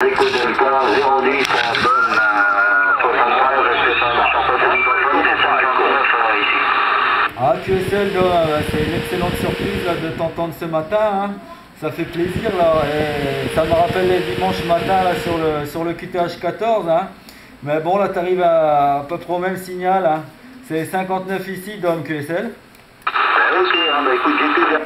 Écoute, le point 010, bonne 73, c'est 59 ici. Ah, QSL, c'est une excellente surprise là, de t'entendre ce matin, hein. Ça fait plaisir là, et ça me rappelle les dimanches matins là, sur le QTH 14, hein. Mais bon, là tu arrives à peu près au même signal, hein. C'est 59 ici, Dom QSL. Ok, hein, bah écoute, j'étais bien.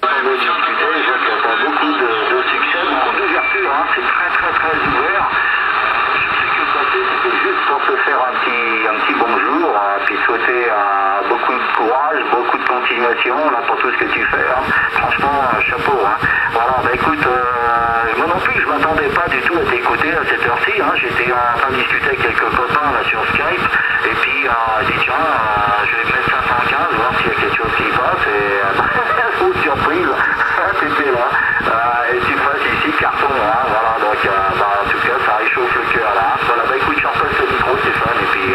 On va discuter, je vois qu'il y a pas beaucoup de succès, beaucoup d'ouverture, hein. C'est très ouvert. Je sais que le passé, c'était juste pour te faire un petit bonjour, puis souhaiter beaucoup de courage, beaucoup de continuation là, pour tout ce que tu fais. Hein. Franchement, chapeau. Hein. Voilà, bah écoute, moi non plus, je m'attendais pas du tout à t'écouter à cette heure-ci. Hein. J'étais en train de discuter avec quelques copains là, sur Skype, et puis j'ai dit tiens, je vais mettre 515, voir s'il y a quelque chose qui passe, et oh, surprise, t'étais là. Et tu passes ici, carton, hein, voilà, donc en tout cas, ça réchauffe le cœur là. Voilà, bah écoute, je repasse le micro, Stéphane, et puis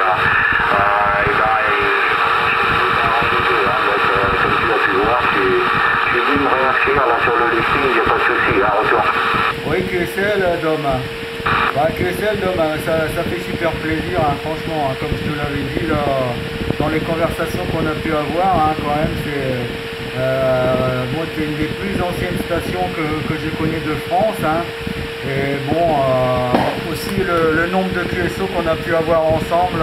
comme tu as pu voir, je suis venu me réinscrire là sur le listing, il n'y a pas de souci, hein, retour. Oui, QSL, Dom. Bah, QSL, Dom, ça fait super plaisir, hein, franchement, hein, comme je te l'avais dit là, dans les conversations qu'on a pu avoir, hein, quand même, c'est... moi, c'est une des plus anciennes stations que je connais de France, hein. Et bon, aussi le nombre de QSO qu'on a pu avoir ensemble,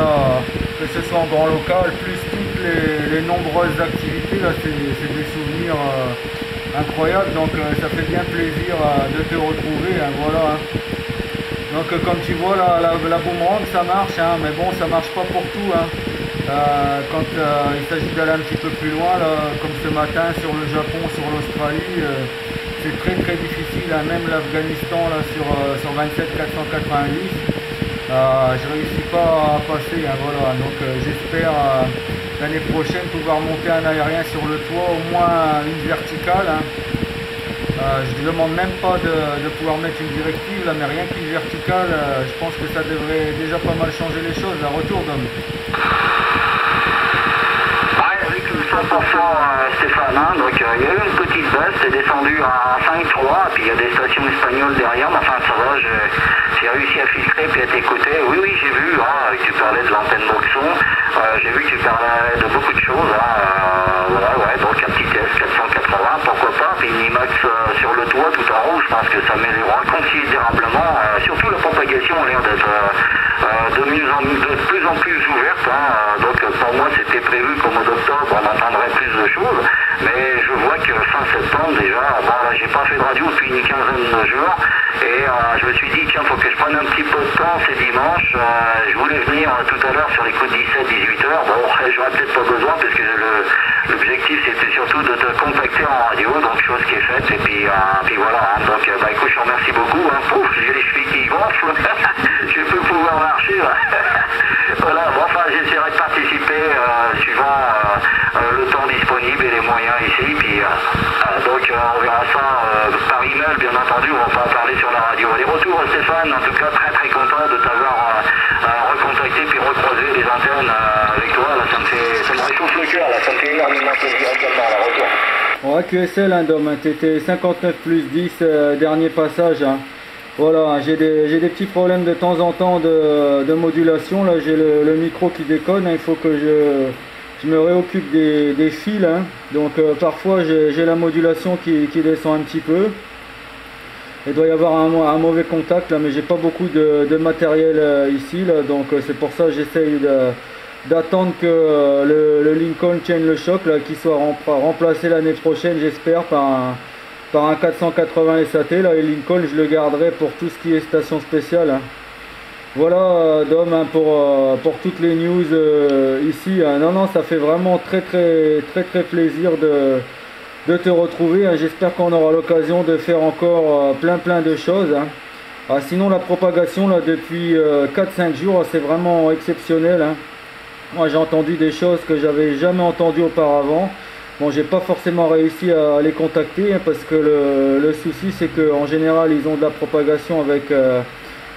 que ce soit en grand local, plus toutes les nombreuses activités, là, c'est des souvenirs incroyables, donc ça fait bien plaisir de te retrouver, hein, voilà. Hein. Donc comme tu vois, la boomerang ça marche, hein, mais bon, ça marche pas pour tout. Hein. Quand il s'agit d'aller un petit peu plus loin, là, comme ce matin sur le Japon, sur l'Australie, c'est très difficile, hein. Même l'Afghanistan sur 27 490, je réussis pas à passer, hein, voilà. Donc j'espère l'année prochaine pouvoir monter un aérien sur le toit, au moins une verticale. Hein. Je ne demande même pas de pouvoir mettre une directive, là, mais rien qu'une verticale, je pense que ça devrait déjà pas mal changer les choses. Un retour, Dom. Avec le 100% Stéphane, hein, donc il y a eu une petite baisse, c'est descendu à 5,3, puis il y a des stations espagnoles derrière, mais enfin ça va, j'ai réussi à filtrer puis à t'écouter. Oui, j'ai vu, hein, tu parlais de l'antenne Boxon, j'ai vu que tu parlais de beaucoup de choses, hein, voilà, ouais, donc un petit test 480, pourquoi pas, puis une IMAX sur le toit tout en haut, je pense que ça améliorera considérablement, surtout la propagation a l'air d'être de plus en plus ouverte, hein, donc pour moi c'était prévu qu'au mois d'octobre on entendrait plus de choses, mais je vois que fin septembre déjà, bon là j'ai pas fait de radio depuis une quinzaine de jours, et je me suis dit tiens faut que je prenne un petit peu de temps ces dimanches, je voulais venir tout à l'heure sur les coups de 17-18 heures, bon j'aurais peut-être pas besoin parce que l'objectif c'était surtout de te contacter en radio, donc chose qui est faite, et puis voilà, hein, donc bah écoute je te remercie beaucoup, hein, pouf, j'ai les chevilles qui gonflent, je peux pouvoir marcher là. Voilà, bon enfin j'essaierai de participer suivant le temps disponible et les moyens ici, puis donc on verra ça par email bien entendu, on va pas en parler sur la radio. Les retours Stéphane, en tout cas très content de t'avoir recontacté puis recroisé les antennes avec toi, là, ça me réchauffe le cœur, là, ça me fait énormément plaisir également, la retour. Ouais, QSL, hein, Dom, t'étais 59 plus 10, dernier passage, hein. Voilà, j'ai des petits problèmes de temps en temps de modulation, là j'ai le micro qui déconne, hein. Il faut que je me réoccupe des fils, hein. Donc parfois j'ai la modulation qui descend un petit peu. Il doit y avoir un mauvais contact là, mais j'ai pas beaucoup de matériel ici là, donc c'est pour ça que j'essaye d'attendre que le Lincoln tienne le choc là, qu'il soit remplacé l'année prochaine, j'espère, par un 480 SAT là, et Lincoln je le garderai pour tout ce qui est station spéciale, hein. Voilà, Dom, hein, pour toutes les news ici, hein. Non, ça fait vraiment très plaisir de te retrouver, hein. J'espère qu'on aura l'occasion de faire encore plein de choses, hein. Sinon la propagation là depuis 4-5 jours, c'est vraiment exceptionnel, hein. Moi j'ai entendu des choses que j'avais jamais entendues auparavant. Bon, j'ai pas forcément réussi à les contacter, hein, parce que le souci c'est qu'en général ils ont de la propagation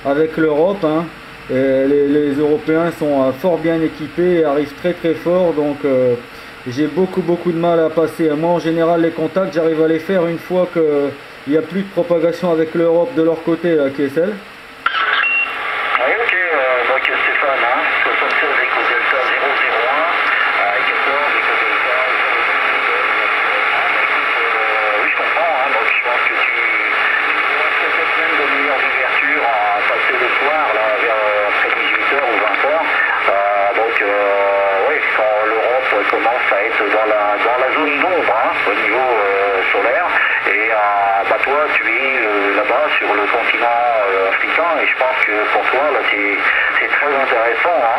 avec l'Europe, hein, et les Européens sont fort bien équipés et arrivent très fort, donc j'ai beaucoup de mal à passer. Moi en général les contacts j'arrive à les faire une fois il n'y a plus de propagation avec l'Europe de leur côté, là, QSL. Oui, ok, donc Stéphane, hein, 76 Echo Delta 001, 14 Echo Delta 002. Oui, je comprends, hein, donc je pense que tu auras peut-être même de meilleures ouvertures à passer le soir, là, vers après 18h ou 20h. Oui, quand l'Europe commence à être dans la zone d'ombre, hein, au niveau solaire, et toi, tu es là-bas sur le continent africain, et je pense que pour toi, là, c'est très intéressant. Hein.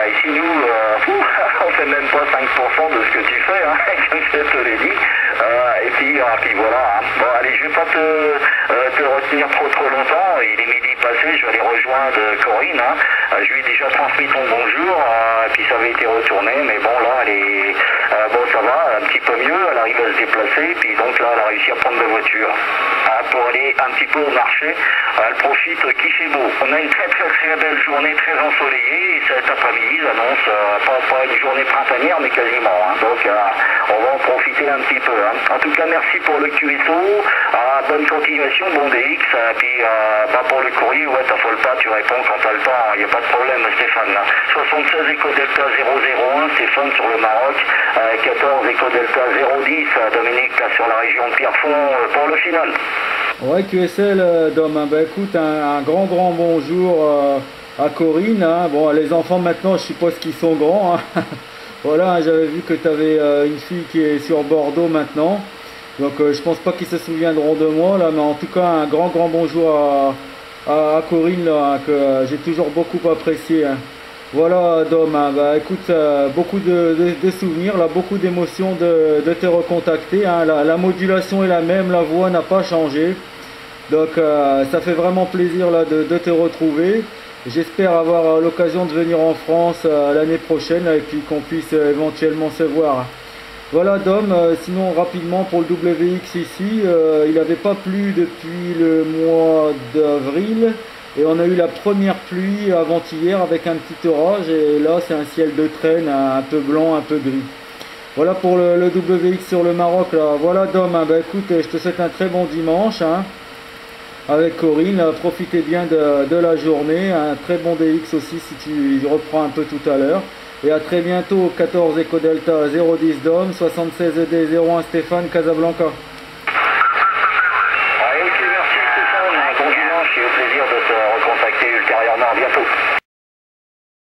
Ici, nous, on fait même pas 5% de ce que tu fais, hein, comme je te l'ai dit. Et puis voilà. Hein. Bon, allez, je vais pas te retenir trop longtemps. Il est midi passé, je vais aller rejoindre Corinne. Hein. Je lui ai déjà transmis ton bonjour, puis ça avait été retourné, mais bon, là, elle est... ça va, un petit peu mieux, elle arrive à se déplacer, puis donc là, elle a réussi à prendre la voiture pour aller un petit peu au marché. Elle profite qu'il fait beau. On a une très belle journée, très ensoleillée, et cet après-midi, j'annonce pas une journée printanière, mais quasiment. Hein. Donc, on va en profiter un petit peu. Hein. En tout cas, merci pour le QSO, bonne continuation, bon DX, puis pour le courrier, ouais, t'affole pas, tu réponds quand t'as le temps, il n'y a pas de problème, Stéphane. Là. 76 Echo Delta 001, Stéphane sur le Maroc, 14 Echo Delta 010, Dominique là, sur la région de Pierrefonds pour le final. Ouais, QSL, Dom, hein, écoute, un grand bonjour à Corinne. Hein. Bon, les enfants maintenant, je suppose qu'ils sont grands. Hein. Voilà, hein, j'avais vu que tu avais une fille qui est sur Bordeaux maintenant. Donc je pense pas qu'ils se souviendront de moi, là, mais en tout cas, un grand bonjour à Corinne, là, hein, que j'ai toujours beaucoup apprécié. Hein. Voilà, Dom, hein, écoute, beaucoup de souvenirs, là, beaucoup d'émotions de te recontacter. Hein. La modulation est la même, la voix n'a pas changé. Donc ça fait vraiment plaisir là, de te retrouver. J'espère avoir l'occasion de venir en France l'année prochaine et puis qu'on puisse éventuellement se voir. Voilà, Dom, sinon rapidement pour le WX ici, il n'avait pas plu depuis le mois d'avril. Et on a eu la première pluie avant-hier avec un petit orage, et là c'est un ciel de traîne, un peu blanc, un peu gris. Voilà pour le WX sur le Maroc là. Voilà, Dom, hein, écoute, je te souhaite un très bon dimanche hein, avec Corinne. Profitez bien de la journée, un très bon DX aussi si tu reprends un peu tout à l'heure. Et à très bientôt, 14 Echo Delta 010 Dom, 76 ED 01 Stéphane, Casablanca.